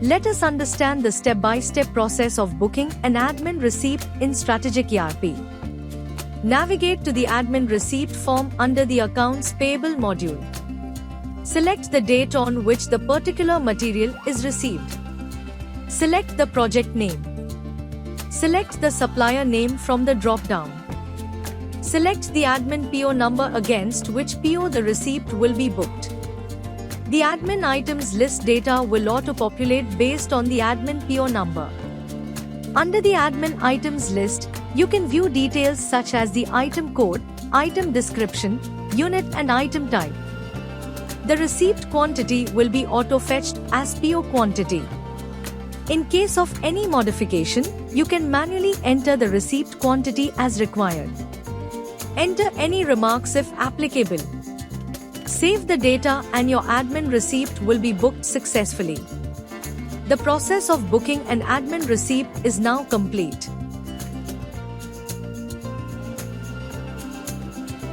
Let us understand the step-by-step process of booking an admin receipt in StrategicERP. Navigate to the admin receipt form under the Accounts Payable module. Select the date on which the particular material is received. Select the project name. Select the supplier name from the drop-down. Select the admin PO number against which PO the receipt will be booked. The admin items list data will auto-populate based on the admin PO number. Under the admin items list, you can view details such as the item code, item description, unit and item type. The receipt quantity will be auto-fetched as PO quantity. In case of any modification, you can manually enter the receipt quantity as required. Enter any remarks if applicable. Save the data and your admin receipt will be booked successfully. The process of booking an admin receipt is now complete.